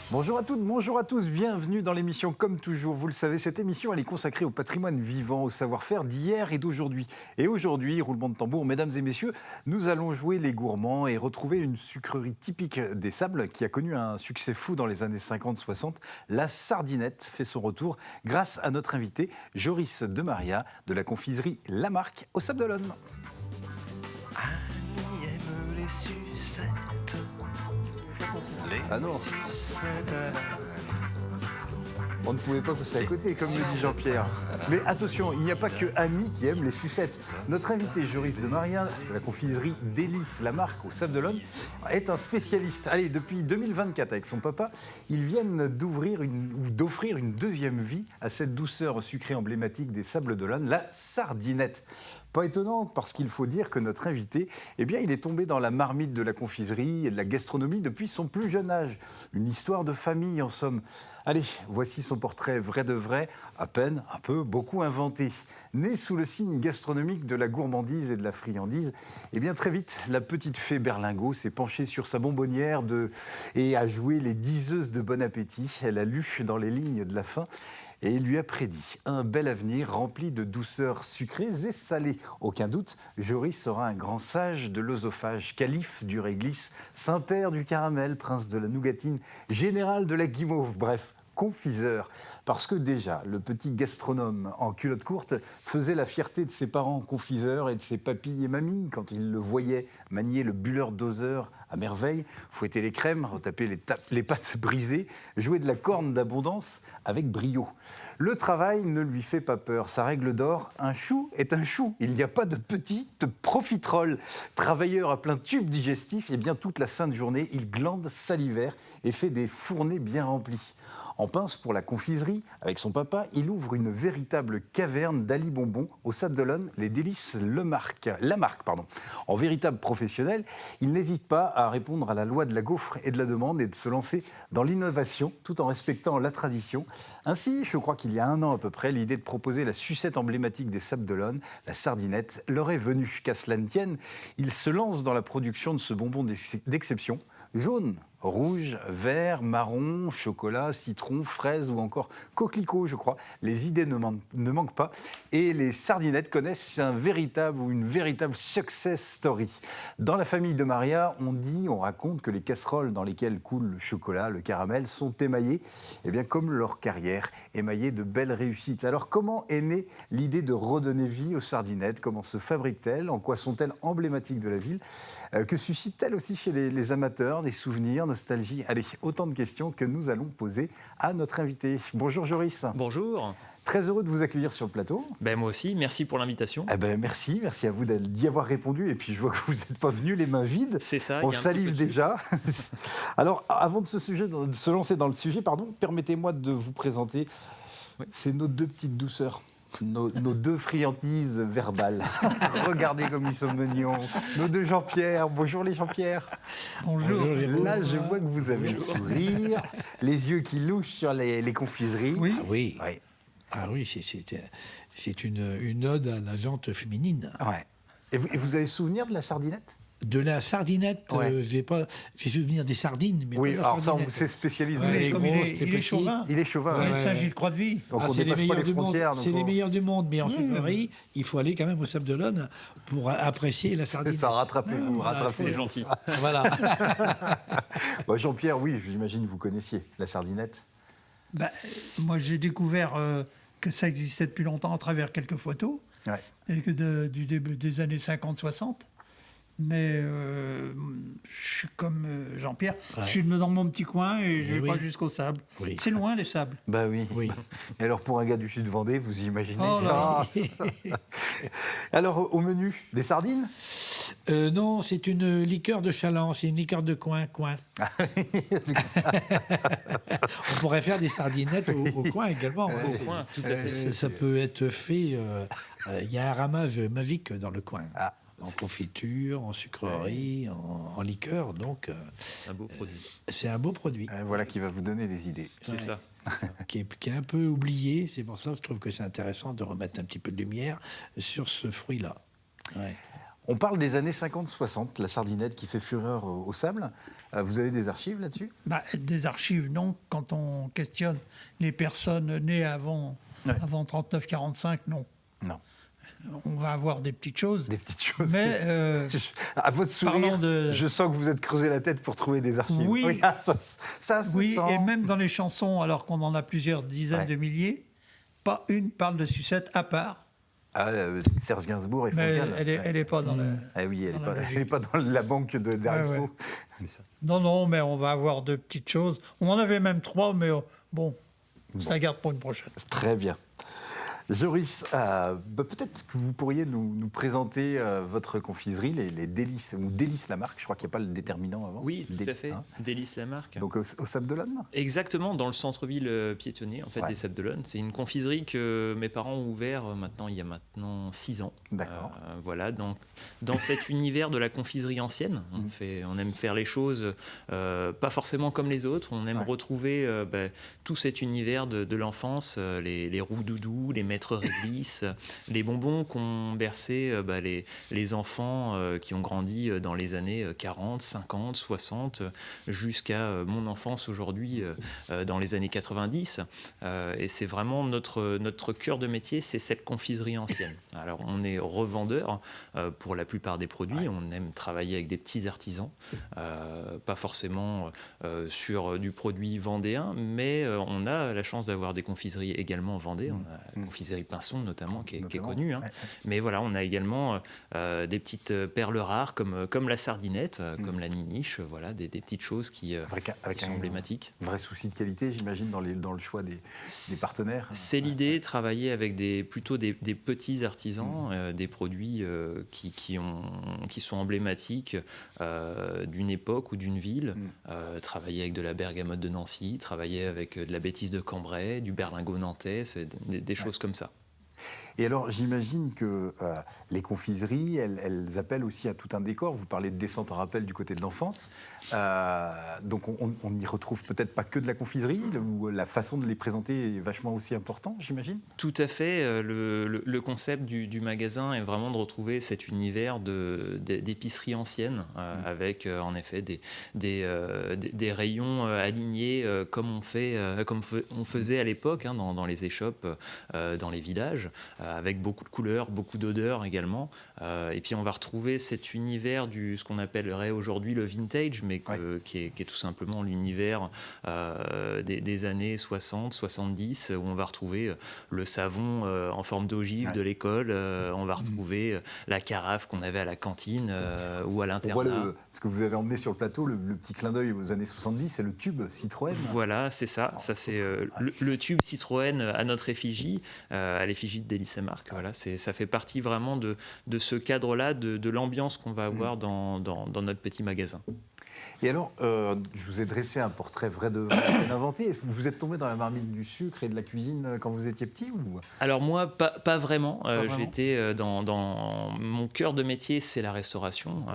Bonjour à toutes, bonjour à tous, bienvenue dans l'émission Comme toujours. Vous le savez, cette émission elle est consacrée au patrimoine vivant, au savoir-faire d'hier et d'aujourd'hui. Et aujourd'hui, roulement de tambour, mesdames et messieurs, nous allons jouer les gourmands et retrouver une sucrerie typique des Sables qui a connu un succès fou dans les années 50-60. La sardinette fait son retour grâce à notre invité Joris Demaria de la confiserie Lamarque au Sables d'Olonne. Annie aime les sucettes. Ah non. On ne pouvait pas pousser à côté, comme le dit Jean-Pierre. Mais attention, il n'y a pas que Annie qui aime les sucettes. Notre invité Joris Demaria, de la confiserie Délices Lamarque au Sables d'Olonne, est un spécialiste. Allez, depuis 2024, avec son papa, ils viennent d'offrir une deuxième vie à cette douceur sucrée emblématique des Sables d'Olonne, la sardinette. Pas étonnant, parce qu'il faut dire que notre invité, eh bien, il est tombé dans la marmite de la confiserie et de la gastronomie depuis son plus jeune âge. Une histoire de famille, en somme. Allez, voici son portrait vrai de vrai, à peine, un peu, beaucoup inventé. Né sous le signe gastronomique de la gourmandise et de la friandise, eh bien, très vite, la petite fée Berlingot s'est penchée sur sa bonbonnière et a joué les diseuses de bon appétit. Elle a lu dans les lignes de la faim. Et il lui a prédit un bel avenir rempli de douceurs sucrées et salées. Aucun doute, Joris sera un grand sage de l'osophage, calife du réglisse, saint-père du caramel, prince de la nougatine, général de la guimauve, bref, confiseur. Parce que déjà, le petit gastronome en culotte courte faisait la fierté de ses parents confiseurs et de ses papilles et mamies quand ils le voyaient manier le bulleur doseur à merveille, fouetter les crèmes, retaper les pâtes brisées, jouer de la corne d'abondance avec brio. Le travail ne lui fait pas peur. Sa règle d'or, un chou est un chou. Il n'y a pas de petite profiterole. Travailleur à plein tube digestif, et bien toute la sainte journée, il glande salivaire et fait des fournées bien remplies. En pince pour la confiserie, avec son papa, il ouvre une véritable caverne d'Ali Bonbon au Sables d'Olonne, les délices Lamarque. En véritable professionnel, il n'hésite pas à répondre à la loi de la gaufre et de la demande et de se lancer dans l'innovation tout en respectant la tradition. Ainsi, je crois qu'il y a un an à peu près, l'idée de proposer la sucette emblématique des Sables d'Olonne, la sardinette, leur est venue. Qu'à cela ne tienne, il se lance dans la production de ce bonbon d'exception, jaune, rouge, vert, marron, chocolat, citron, fraise ou encore coquelicot, je crois. Les idées ne manquent pas et les sardinettes connaissent une véritable success story. Dans la famille de Maria, on raconte que les casseroles dans lesquelles coule le chocolat, le caramel, sont émaillées, comme leur carrière, émaillées de belles réussites. Alors comment est née l'idée de redonner vie aux sardinettes? Comment se fabriquent-elles? En quoi sont-elles emblématiques de la ville? Que suscite-t-elle aussi chez les amateurs, des souvenirs, nostalgie? Allez, autant de questions que nous allons poser à notre invité. Bonjour Joris. Bonjour. Très heureux de vous accueillir sur le plateau. Moi aussi, merci pour l'invitation. Merci à vous d'y avoir répondu. Et puis je vois que vous n'êtes pas venu les mains vides. C'est ça. On salive déjà. Alors, avant de se lancer dans le sujet, permettez-moi de vous présenter. Oui. C'est nos deux petites douceurs. Nos deux friandises verbales. Regardez comme ils sont mignons. Nos deux Jean-Pierre. Bonjour les Jean-Pierre. Bonjour. Là, je vois que vous avez le sourire, les yeux qui louchent sur les confiseries. Oui. Ah oui. Ouais. Ah oui, c'est une ode à la jante féminine. Ouais. Et vous avez souvenir de la sardinette? De la sardinette, ouais. J'ai souvenir des sardines, mais oui, pas de la alors ça, sardinette. on s'est spécialisé. Ouais, il est chauvin. Il est chauvin. Ouais, Saint-Gilles Croix-de-Vie. Donc on ne dépasse pas les frontières. C'est les meilleurs du monde, mais en sucrerie, il faut aller quand même au Sables d'Olonne pour apprécier la sardinette. Ça, rattrapez-vous. C'est gentil. Voilà. Jean-Pierre, oui, j'imagine que vous connaissiez la sardinette. Moi, j'ai découvert que ça existait depuis longtemps à travers quelques photos, ouais. Et que du début des années 50-60. Mais je suis comme Jean-Pierre, ouais. Je suis dans mon petit coin et je ne vais pas jusqu'au Sable. Oui. C'est loin, les Sables. Oui. Et alors, pour un gars du Sud-Vendée, vous imaginez Alors, au menu, des sardines? Non, c'est une liqueur de chaland, c'est une liqueur de coin. On pourrait faire des sardinettes au coin également. Au coin, tout à fait. Ça peut être fait. Il y a un ramage magique dans le coin. Ah. En confiture, en sucrerie, en liqueur, donc... un beau produit. C'est un beau produit. Voilà qui va vous donner des idées. C'est ça. Qui est un peu oublié, c'est pour ça que je trouve que c'est intéressant de remettre un petit peu de lumière sur ce fruit-là. Ouais. On parle des années 50-60, la sardinette qui fait fureur au sable. Vous avez des archives là-dessus ? Des archives, non. Quand on questionne les personnes nées avant 39-45, non. Non. On va avoir des petites choses. Des petites choses. Mais à votre sourire, je sens que vous êtes creusé la tête pour trouver des archives. Oui, ça se oui, sent. et même dans les chansons, alors qu'on en a plusieurs dizaines de milliers, pas une parle de sucette à part. Serge Gainsbourg et France Mais Gall. elle n'est pas dans la. Oui, elle n'est pas dans la banque d'Arexpo. Non, mais on va avoir de petites choses. On en avait même 3, mais bon, ça la garde pour une prochaine. Très bien. Joris, peut-être que vous pourriez nous présenter votre confiserie, les Délices, ou Délices la marque, je crois qu'il n'y a pas le déterminant avant. Oui, tout à fait, Délices la marque. Donc au Sable d'Olonne ? Exactement, dans le centre-ville piétonnier en fait, des Sables d'Olonne. C'est une confiserie que mes parents ont ouvert il y a maintenant 6 ans. D'accord. Voilà, dans cet univers de la confiserie ancienne, on aime faire les choses pas forcément comme les autres, on aime retrouver tout cet univers de l'enfance, les roux-doudous, les maîtres réglisse, les bonbons qu'ont bercé les enfants qui ont grandi dans les années 40, 50, 60, jusqu'à mon enfance aujourd'hui dans les années 90. Et c'est vraiment notre cœur de métier, c'est cette confiserie ancienne. Alors on est revendeur pour la plupart des produits, on aime travailler avec des petits artisans, pas forcément sur du produit vendéen, mais on a la chance d'avoir des confiseries également vendées. On a la confiserie Pinson notamment qui est connue, mais voilà, on a également des petites perles rares comme la sardinette, comme la niniche, voilà, des petites choses qui sont emblématiques. Vrai souci de qualité, j'imagine, dans le choix des partenaires. C'est l'idée, travailler avec plutôt des petits artisans, des produits qui sont emblématiques d'une époque ou d'une ville. Travailler avec de la bergamote de Nancy, travailler avec de la bêtise de Cambrai, du berlingot nantais, c'est des choses comme ça. Et alors, j'imagine que les confiseries, elles appellent aussi à tout un décor. Vous parlez de descente en rappel du côté de l'enfance. Donc, on n'y retrouve peut-être pas que de la confiserie, où la façon de les présenter est vachement aussi important, j'imagine. Tout à fait. Le concept du magasin est vraiment de retrouver cet univers d'épicerie ancienne, avec en effet des rayons alignés comme on faisait à l'époque dans les échoppes, dans les villages, avec beaucoup de couleurs, beaucoup d'odeurs également. Et puis on va retrouver cet univers ce qu'on appellerait aujourd'hui le vintage, mais qui est tout simplement l'univers des années 60, 70, où on va retrouver le savon en forme d'ogive de l'école, on va retrouver la carafe qu'on avait à la cantine ou à l'internat. On voit ce que vous avez emmené sur le plateau, le petit clin d'œil aux années 70, c'est le tube Citroën. Voilà, c'est ça. Ça c'est le tube Citroën à notre effigie, à l'effigie de Délices la marque. Voilà, ça fait partie vraiment de ce cadre-là, de l'ambiance qu'on va avoir dans notre petit magasin. Et alors, je vous ai dressé un portrait vrai de vrai inventé. Vous êtes tombé dans la marmite du sucre et de la cuisine quand vous étiez petit ou... Alors moi, pas vraiment. J'étais dans mon cœur de métier, c'est la restauration.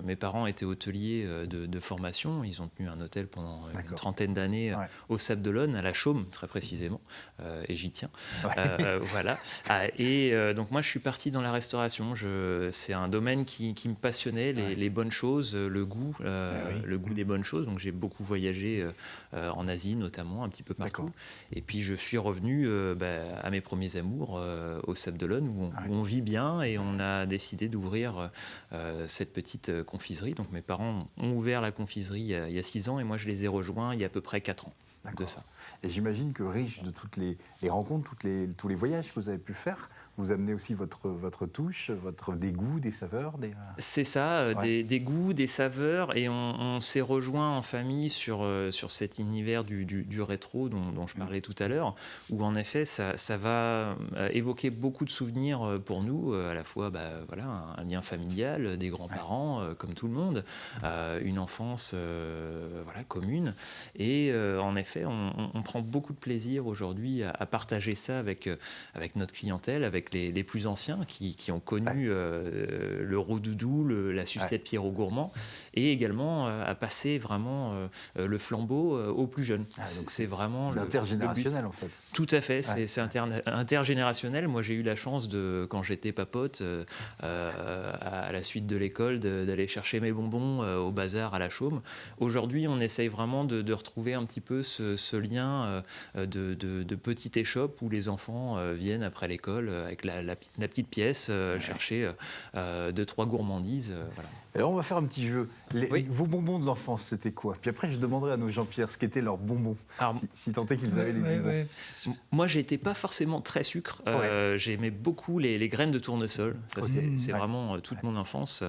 Mes parents étaient hôteliers de formation. Ils ont tenu un hôtel pendant une trentaine d'années au Sable d'Olonne, à la Chaume très précisément, et j'y tiens. Voilà. Et donc moi, je suis parti dans la restauration. C'est un domaine qui me passionnait, les bonnes choses, le goût. Le goût des bonnes choses. Donc j'ai beaucoup voyagé en Asie notamment, un petit peu partout. Et puis je suis revenu à mes premiers amours au Sable d'Olonne où on vit bien et on a décidé d'ouvrir cette petite confiserie. Donc mes parents ont ouvert la confiserie il y a 6 ans et moi je les ai rejoints il y a à peu près 4 ans de ça. Et j'imagine que riche de toutes les rencontres, tous les voyages que vous avez pu faire, vous amenez aussi votre touche, des goûts, des saveurs. C'est ça, des goûts, des saveurs, et on s'est rejoint en famille sur cet univers du rétro dont je parlais tout à l'heure, où en effet ça va évoquer beaucoup de souvenirs pour nous, à la fois un lien familial, des grands-parents comme tout le monde, une enfance commune, et en effet effet, on prend beaucoup de plaisir aujourd'hui à partager ça avec notre clientèle, avec les plus anciens qui ont connu le roux-doudou, la sucette Pierrot Gourmand, et également à passer vraiment le flambeau aux plus jeunes. C'est vraiment intergénérationnel en fait. Tout à fait, c'est intergénérationnel. Moi, j'ai eu la chance quand j'étais papote, à la suite de l'école, d'aller chercher mes bonbons au bazar à la Chaume. Aujourd'hui, on essaye vraiment de retrouver un petit peu ce lien de petite échoppe où les enfants viennent après l'école avec la petite pièce chercher 2-3 gourmandises. Voilà. Alors on va faire un petit jeu. Vos bonbons de l'enfance, c'était quoi? Puis après, je demanderai à nos Jean-Pierre ce qu'étaient leurs bonbons, si tant est qu'ils avaient les bonbons. Moi, j'étais pas forcément très sucre. J'aimais beaucoup les graines de tournesol. C'est vraiment toute mon enfance.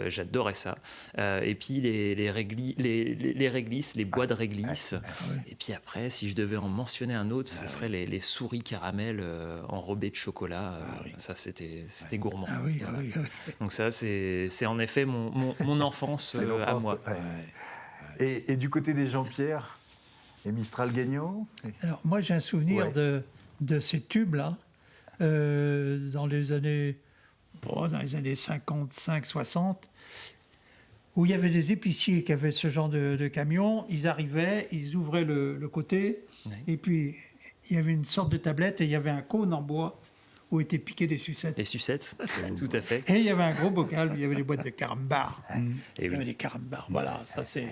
J'adorais ça. Et puis les réglisses, les bois de réglisse. Et puis après, si je devais en mentionner un autre, ce serait les souris caramel enrobées de chocolat. Ça, c'était gourmand. Donc ça, c'est en effet mon enfance à moi. Et du côté des Jean-Pierre, les Mistral gagnants? Alors moi, j'ai un souvenir de ces tubes-là dans les années 55-60, où il y avait des épiciers qui avaient ce genre de camion. Ils arrivaient, ils ouvraient le côté, et puis il y avait une sorte de tablette et il y avait un cône en bois où étaient piquées des sucettes. Les sucettes, tout à fait. Et il y avait un gros bocal où il y avait des boîtes de carambars. Il y avait des carambars. Voilà, ça c'est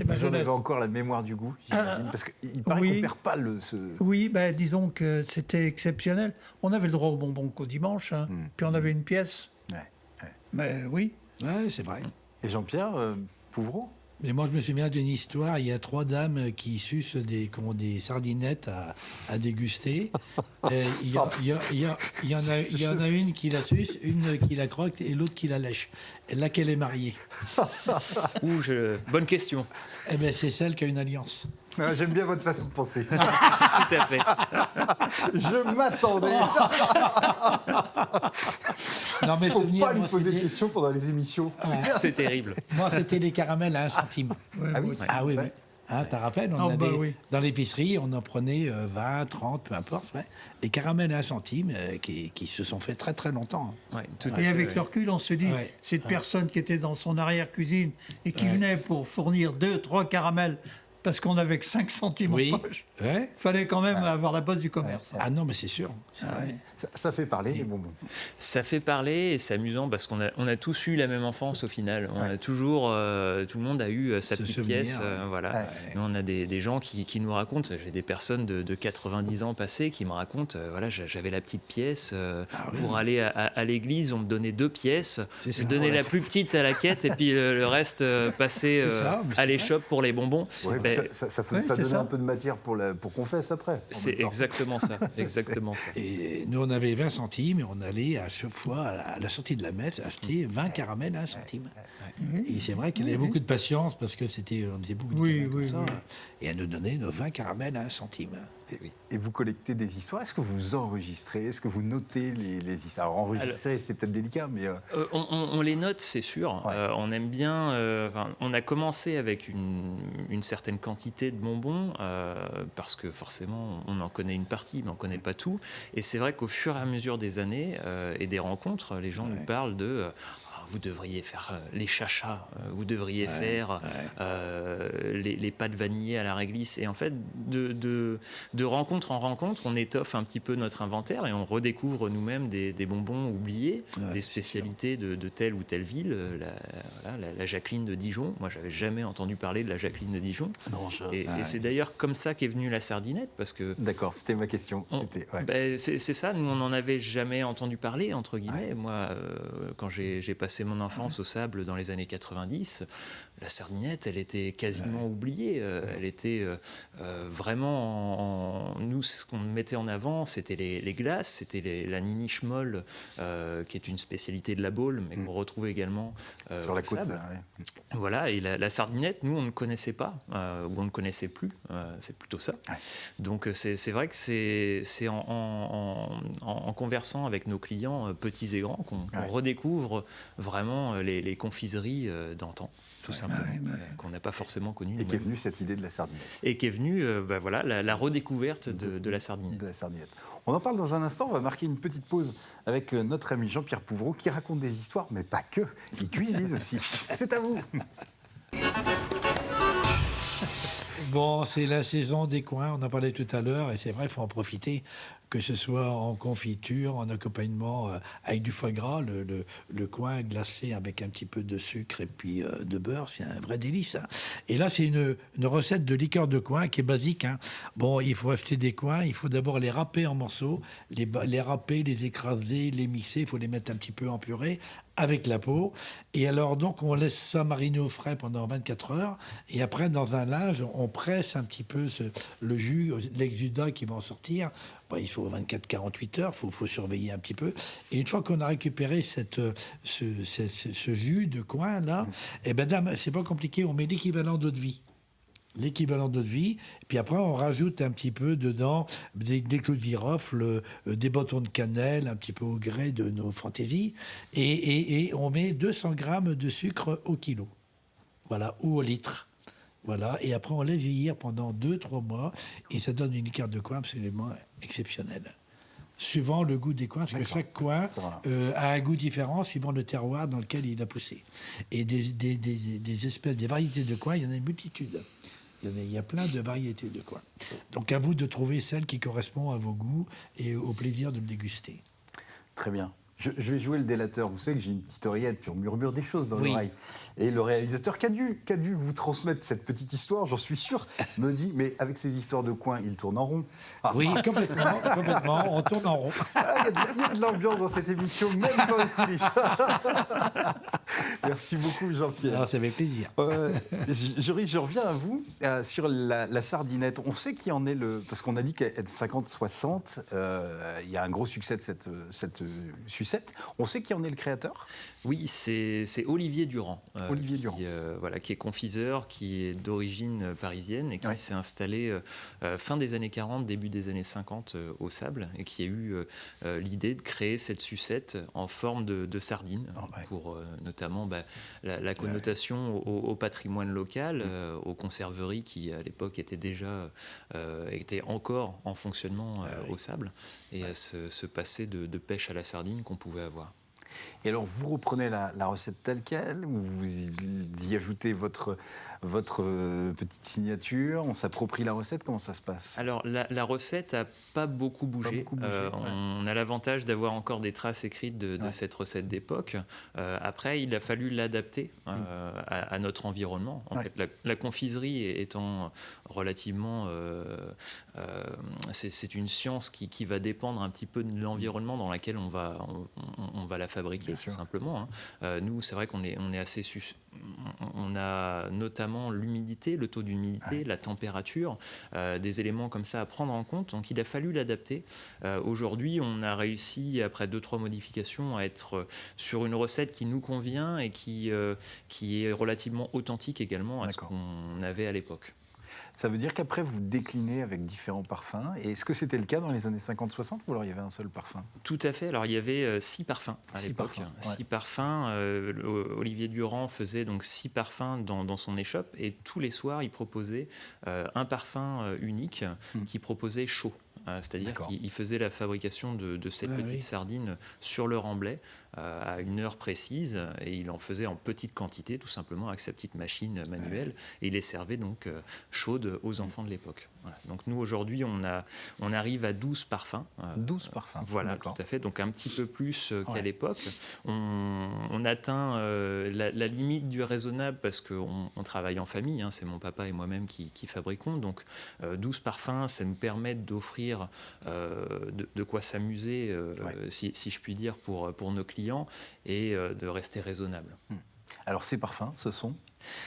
ma jeunesse. Vous avez encore la mémoire du goût, j'imagine, parce qu'il paraît qu'on ne perd pas ce... Oui, disons que c'était exceptionnel. On avait le droit aux bonbons qu'au dimanche, puis on avait une pièce. Mais oui. Ouais, c'est vrai. Et Jean-Pierre Pouvreau? Mais moi, je me souviens d'une histoire. Il y a 3 dames qui sucent des sardinettes à déguster. Il y en a une qui la suce, une qui la croque et l'autre qui la lèche. Laquelle est mariée? Bonne question. Eh bien, c'est celle qui a une alliance. J'aime bien votre façon de penser. Tout à fait. Je m'attendais. Non, mais faut pas lui poser des questions pendant les émissions. C'est terrible. Moi, c'était les caramels à 1 centime. Oui. T'as rappelles, dans l'épicerie, on en prenait 20, 30, peu importe. Les caramels à 1 centime qui se sont fait très très longtemps. Et avec le recul, on se dit, cette personne qui était dans son arrière-cuisine et qui venait pour fournir 2-3 caramels parce qu'on n'avait que 5 centimes en poche. Il fallait quand même avoir la base du commerce. Ah non, mais c'est sûr. Ça fait parler, les bonbons. Ça fait parler et c'est amusant parce qu'on a tous eu la même enfance au final. On a toujours, tout le monde a eu sa petite pièce. Nous, on a des gens qui nous racontent. J'ai des personnes de 90 ans passés qui me racontent, j'avais la petite pièce pour aller à l'église. On me donnait 2 pièces. Je donnais la plus petite à la quête et puis le reste passait à l'échoppe pour les bonbons. Ça donnait un peu de matière pour qu'on fasse après. C'est exactement ça. Et nous, on avait 20 centimes et on allait à chaque fois, à la sortie de la messe, acheter 20 caramels à 1 centime. Et c'est vrai qu'elle avait beaucoup de patience parce que on faisait beaucoup de caramels comme ça. Et elle nous donnait nos 20 caramels à 1 centime. Et vous collectez des histoires. Est-ce que vous enregistrez? Est-ce que vous notez les histoires? Alors, enregistrer, c'est peut-être délicat, mais... On les note, c'est sûr. On aime bien... on a commencé avec une certaine quantité de bonbons, parce que forcément, on en connaît une partie, mais on ne connaît pas tout. Et c'est vrai qu'au fur et à mesure des années et des rencontres, les gens nous parlent de... vous devriez faire les chachas, vous devriez faire les pâtes vanillées à la réglisse. Et en fait, de rencontre en rencontre, on étoffe un petit peu notre inventaire et on redécouvre nous-mêmes des bonbons oubliés, des spécialités de telle ou telle ville. La Jacqueline de Dijon. Moi, j'avais jamais entendu parler de la Jacqueline de Dijon. Et c'est d'ailleurs comme ça qu'est venue la sardinette, parce que... D'accord, c'était ma question. C'est ça, nous, on n'en avait jamais entendu parler, entre guillemets. Moi, quand j'ai passé mon enfance au Sable dans les années 90, la sardinette, elle était quasiment oubliée. Elle était vraiment... Nous, ce qu'on mettait en avant, c'était les glaces, c'était la niniche molle, qui est une spécialité de la Baule, mais qu'on retrouve également sur la au côte. Sable. Voilà, et la sardinette, nous, on ne connaissait pas, ou on ne connaissait plus. C'est plutôt ça. Donc, c'est vrai que c'est en conversant avec nos clients, petits et grands, qu'on redécouvre vraiment les confiseries d'antan. Tout simplement. simplement, qu'on n'a pas forcément connue. Et qu'est venue cette idée de la sardinette. Et qu'est venue voilà, la redécouverte de la sardinette. De la sardinette. On en parle dans un instant, on va marquer une petite pause avec notre ami Jean-Pierre Pouvreau qui raconte des histoires, mais pas que, il cuisine aussi. C'est à vous. Bon, c'est la saison des coings, on en parlait tout à l'heure, et c'est vrai, il faut en profiter, que ce soit en confiture, en accompagnement avec du foie gras, le coing glacé avec un petit peu de sucre et puis de beurre, c'est un vrai délice. Hein. Et là, c'est une recette de liqueur de coing qui est basique. Hein. Bon, il faut acheter des coings, il faut d'abord les râper en morceaux, les râper, les écraser, les mixer, il faut les mettre un petit peu en purée, avec la peau. Et alors, donc, on laisse ça mariner au frais pendant 24 heures. Et après, dans un linge, on presse un petit peu le jus, l'exudat qui va en sortir. Bon, il faut 24-48 heures, il faut surveiller un petit peu. Et une fois qu'on a récupéré ce jus de coing, là, et ben, c'est pas compliqué, on met l'équivalent d'eau de vie. L'équivalent d'eau de vie, puis après on rajoute un petit peu dedans des clous de girofle, des bâtons de cannelle, un petit peu au gré de nos fantaisies, et on met 200 grammes de sucre au kilo, voilà, ou au litre. Voilà, et après on laisse vieillir pendant 2-3 mois, et ça donne une liqueur de coing absolument exceptionnelle. Suivant le goût des coings, parce que chaque coing a un goût différent suivant le terroir dans lequel il a poussé. Et des espèces, des variétés de coings, il y en a une multitude. Il y a plein de variétés de coings. Donc à vous de trouver celle qui correspond à vos goûts et au plaisir de le déguster. Très bien. Je vais jouer le délateur. Vous savez que j'ai une petite oreillette, puis on murmure des choses dans l'oreille. Et le réalisateur qui a dû vous transmettre cette petite histoire, j'en suis sûr, me dit, mais avec ces histoires de coins, il tourne en rond. Oui, complètement, on tourne en rond. Il y a de l'ambiance dans cette émission, même dans les coulisses. Merci beaucoup, Jean-Pierre. Alors, ça fait plaisir. Je reviens à vous sur la sardinette. On sait qui en est parce qu'on a dit qu'elle est 50-60. Il y a un gros succès de cette sucette. On sait qui en est le créateur ? Oui, c'est Olivier Durand. Olivier Durand. Qui est confiseur, qui est d'origine parisienne et qui s'est installé fin des années 40, début des années 50 au Sable, et qui a eu l'idée de créer cette sucette en forme de sardine, pour notamment la connotation au patrimoine local, aux conserveries qui à l'époque étaient encore en fonctionnement au Sable, et à ce passé de pêche à la sardine qu'on pouvait avoir. Et alors, vous reprenez la recette telle qu'elle, ou vous y ajoutez votre petite signature, on s'approprie la recette, comment ça se passe ? Alors, la recette n'a pas beaucoup bougé. On a l'avantage d'avoir encore des traces écrites de cette recette d'époque. Après, il a fallu l'adapter à notre environnement. En fait, la confiserie étant relativement... c'est une science qui va dépendre un petit peu de l'environnement dans lequel on va la fabriquer, tout simplement. Nous, c'est vrai qu'on est assez... On a notamment l'humidité, le taux d'humidité, la température, des éléments comme ça à prendre en compte. Donc il a fallu l'adapter. Aujourd'hui, on a réussi, après 2-3 modifications, à être sur une recette qui nous convient et qui est relativement authentique également à ce qu'on avait à l'époque. Ça veut dire qu'après, vous déclinez avec différents parfums. Et est-ce que c'était le cas dans les années 50-60 ou alors il y avait un seul parfum ? Tout à fait. Alors, il y avait 6 parfums à l'époque. 6 parfums. Olivier Durand faisait donc 6 parfums dans son échoppe. Et tous les soirs, il proposait un parfum unique qui proposait chaud. C'est-à-dire qu'il faisait la fabrication de cette petite sardine sur le remblai à une heure précise, et il en faisait en petite quantité, tout simplement avec sa petite machine manuelle, et il les servait donc chaudes aux enfants de l'époque. Voilà. Donc nous, aujourd'hui, on arrive à 12 parfums. 12 parfums. Voilà, tout à fait. Donc un petit peu plus qu'à l'époque. On atteint la limite du raisonnable parce qu'on travaille en famille. C'est mon papa et moi-même qui fabriquons. Donc 12 parfums, ça nous permet d'offrir de quoi s'amuser, si je puis dire, pour nos clients, et de rester raisonnable. Alors ces parfums, ce sont ?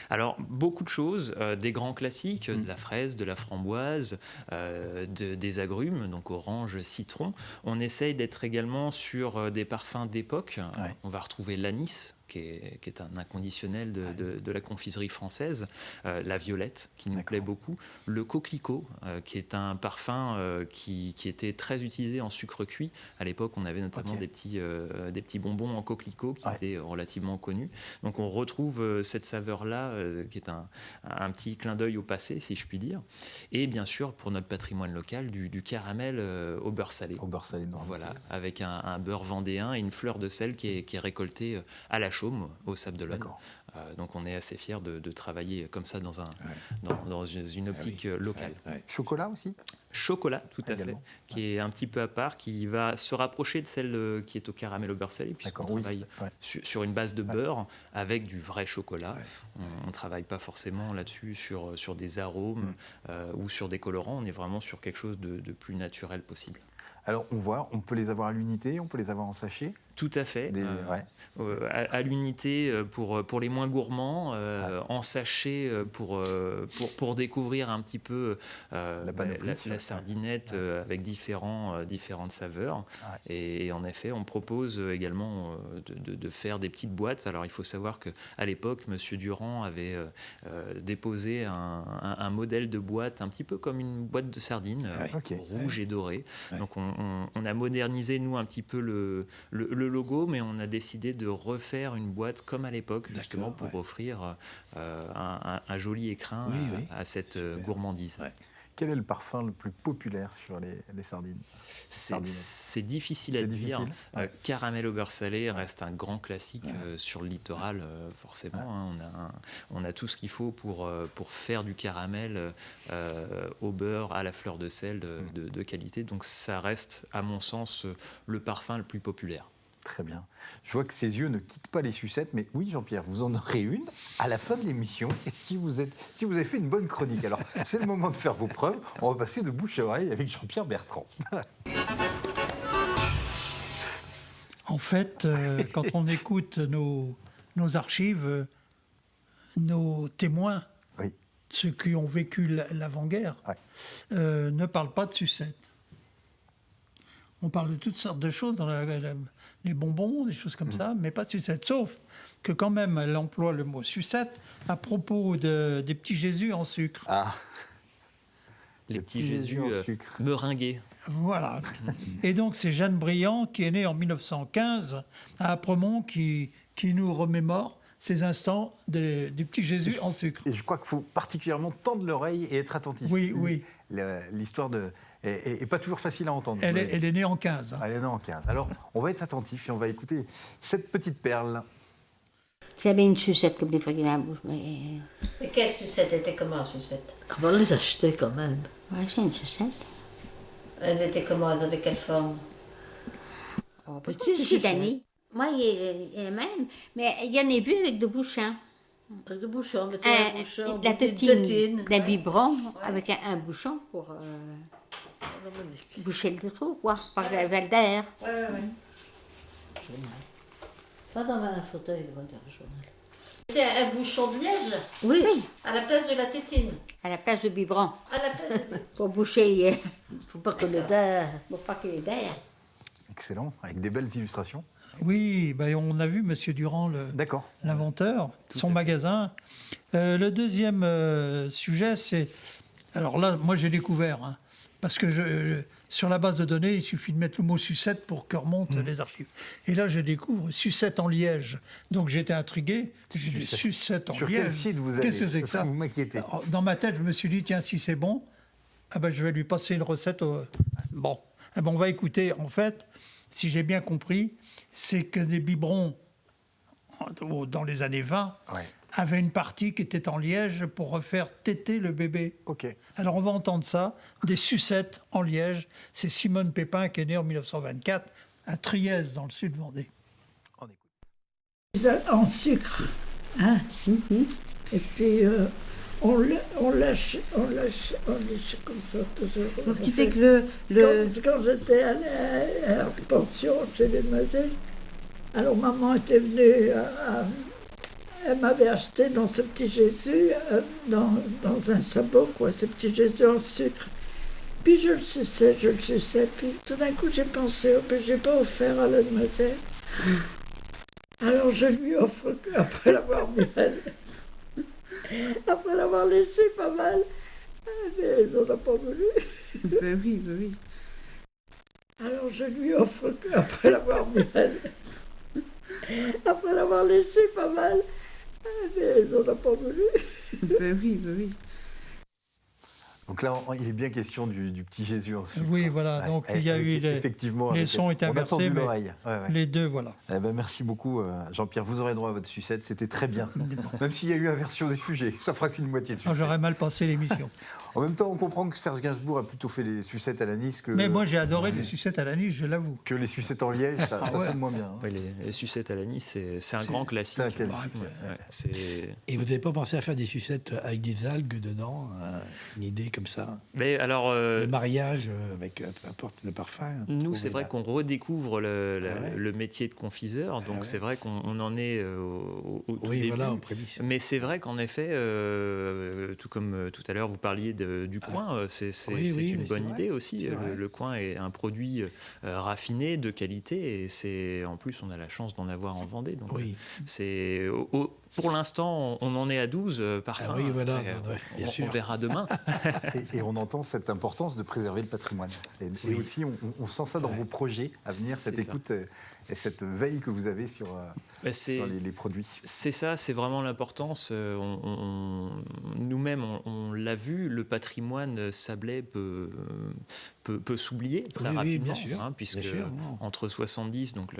Alors, beaucoup de choses, des grands classiques, de la fraise, de la framboise, des agrumes, donc orange, citron. On essaye d'être également sur des parfums d'époque. On va retrouver l'anis, qui est un inconditionnel de la confiserie française, la violette, qui nous plaît beaucoup, le coquelicot, qui est un parfum qui était très utilisé en sucre cuit. À l'époque, on avait notamment des petits bonbons en coquelicot qui étaient relativement connus. Donc on retrouve cette saveur saveur-là, qui est un petit clin d'œil au passé, si je puis dire. Et bien sûr, pour notre patrimoine local, du caramel au beurre salé. Au beurre salé, non. Voilà, avec un beurre vendéen et une fleur de sel qui est récoltée à la Chaume, au Sable d'Olonne. D'accord. Donc on est assez fiers de travailler comme ça dans une optique locale. Chocolat aussi? Chocolat, tout à Également. fait, qui est un petit peu à part, qui va se rapprocher de celle qui est au caramel au beurre salé, puisqu'on travaille sur une base de beurre avec du vrai chocolat. On ne travaille pas forcément là-dessus sur des arômes ou sur des colorants, on est vraiment sur quelque chose de plus naturel possible. Alors on peut les avoir à l'unité, on peut les avoir en sachet? Tout à fait. À l'unité pour les moins gourmands, en sachet pour découvrir un petit peu la sardinette avec différentes saveurs. Et en effet, on propose également de faire des petites boîtes. Alors il faut savoir qu'à l'époque, M. Durand avait déposé un modèle de boîte un petit peu comme une boîte de sardines, rouge et dorée. Donc on a modernisé, nous, un petit peu le logo, mais on a décidé de refaire une boîte comme à l'époque, justement pour offrir un joli écrin à cette gourmandise. Quel est le parfum le plus populaire sur les sardines? C'est difficile à dire. Caramel au beurre salé reste un grand classique sur le littoral, forcément. On a tout ce qu'il faut pour faire du caramel au beurre, à la fleur de sel de qualité. Donc ça reste, à mon sens, le parfum le plus populaire. Très bien. Je vois que ses yeux ne quittent pas les sucettes, mais oui, Jean-Pierre, vous en aurez une à la fin de l'émission. Et si vous avez fait une bonne chronique, alors c'est le moment de faire vos preuves. On va passer de bouche à oreille avec Jean-Pierre Bertrand. En fait, quand on écoute nos archives, nos témoins, ceux qui ont vécu l'avant-guerre, ne parlent pas de sucettes. On parle de toutes sortes de choses, dans les bonbons, des choses comme ça, mais pas de sucettes. Sauf que quand même, elle emploie le mot sucette à propos des petits Jésus en sucre. Ah, les petits Jésus en sucre. Meringués. Voilà. Et donc, c'est Jeanne Briand, qui est née en 1915 à Apremont, qui nous remémore ces instants des petits Jésus en sucre. Et je crois qu'il faut particulièrement tendre l'oreille et être attentif. Oui. L'histoire est pas toujours facile à entendre. Elle est née en 15. Elle est née en 15. Alors, on va être attentif et on va écouter cette petite perle. S'il y avait une sucette comme des folies dans la bouche, mais... Et quelle sucette était comment, sucette? On va les acheter quand même. Ouais, c'est une sucette. Elles étaient comment? Elles avaient quelle forme? Oh, petite année. Moi, il est même, mais il y en a vu avec des bouchons. Avec des bouchons, avec Un bouchon, la tétine d'un ouais. biberon avec un bouchon pour boucher le trou, quoi, par le val d'air. Ouais. Pas dans un fauteuil devant le journal. C'était un bouchon de liège? Oui. À la place de la tétine? À la place de biberon. À la place de... Pour boucher. Faut pas que le d'air. Pour pas qu'il y ait d'air. Excellent, avec des belles illustrations. Oui, on a vu M. Durand, l'inventeur, son magasin. Le deuxième sujet, c'est... Alors là, moi j'ai découvert, parce que sur la base de données, il suffit de mettre le mot sucette pour que remontent les archives. Et là, je découvre sucette en liège. Donc j'étais intrigué. J'ai dit sucette en Sur liège. quel site vous allez? Qu'est-ce que c'est que ça? Vous m'inquiétez. Dans ma tête, je me suis dit, tiens, si c'est bon, je vais lui passer une recette. Bon, on va écouter. En fait, si j'ai bien compris, c'est que des biberons, dans les années 20, avaient une partie qui était en liège pour refaire téter le bébé. Alors on va entendre ça, des sucettes en liège. C'est Simone Pépin qui est née en 1924 à Trieste, dans le sud Vendée. On écoute. En sucre, Et puis on lâche comme ça toujours. Donc qui fait que Quand j'étais à la pension chez les demoiselles, alors maman était venue, elle m'avait acheté dans ce petit Jésus, dans un sabot, ce petit Jésus en sucre. Puis je le suçais, puis tout d'un coup j'ai pensé, j'ai pas offert à la demoiselle. Alors je lui offre, après l'avoir mis après l'avoir laissé pas mal, mais elle n'en a pas voulu. Ben oui. Alors je lui offre, après l'avoir mis après l'avoir laissé pas mal, Mais on n'a pas voulu. Ben oui, ben oui. Donc là, il est bien question du petit Jésus en sucre. Oui, voilà. Donc il y a eu effectivement, les sons étaient on a inversés, tendu mais l'oreille. les deux, voilà. Eh ben, merci beaucoup, Jean-Pierre. Vous aurez droit à votre sucette. C'était très bien. Même s'il y a eu inversion des sujets, ça fera qu'une moitié de sucette. J'aurais mal passé l'émission. En même temps, on comprend que Serge Gainsbourg a plutôt fait les sucettes à l'anis que... Mais moi, j'ai adoré les sucettes à l'anis, je l'avoue. Que les sucettes en liège, ça sonne moins bien. Ouais, les sucettes à l'anis, c'est un grand classique. C'est un classique. Et vous n'avez pas pensé à faire des sucettes avec des algues dedans, une idée comme ça? Mais alors, le mariage avec peu importe le parfum. Nous, c'est vrai qu'on redécouvre le métier de confiseur, donc c'est vrai qu'on en est au tout début. Voilà, aux prémices. Mais c'est vrai qu'en effet, tout comme tout à l'heure, vous parliez du coin, c'est une bonne idée aussi. Le coin est un produit raffiné, de qualité, et en plus, on a la chance d'en avoir en Vendée. Donc, c'est... Pour l'instant, on en est à 12 parfums. Oui, voilà, Après, on verra demain. Et on entend cette importance de préserver le patrimoine. Et aussi, on sent ça dans vos projets à venir, cette écoute et cette veille que vous avez sur les produits. C'est ça, c'est vraiment l'importance. Nous-mêmes, on l'a vu, le patrimoine sablais peut s'oublier très rapidement, bien sûr, puisque entre 70, donc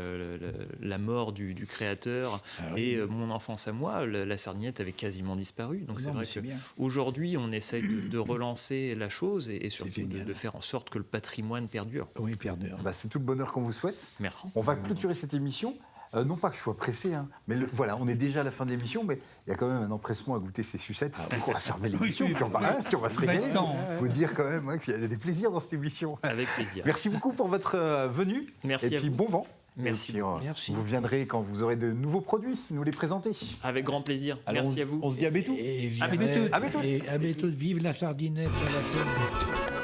la mort du créateur, et mon enfance à moi, la sarniette avait quasiment disparu. Donc c'est vrai qu'aujourd'hui, on essaye de relancer la chose et surtout de faire en sorte que le patrimoine perdure. Oui, perdure. C'est tout le bonheur qu'on vous souhaite. Merci. On va clôturer cette émission. Non pas que je sois pressé, mais voilà, on est déjà à la fin de l'émission, mais il y a quand même un empressement à goûter ces sucettes. Donc on va fermer l'émission, puis on va se régaler. Il faut dire quand même qu'il y a des plaisirs dans cette émission. Avec plaisir. Merci beaucoup pour votre venue. Merci et puis bon vent. Merci. Merci. Vous viendrez quand vous aurez de nouveaux produits, nous les présenter. Avec grand plaisir. Alors merci à vous. On se dit à bientôt. À bientôt. Vive la sardinette à la fin.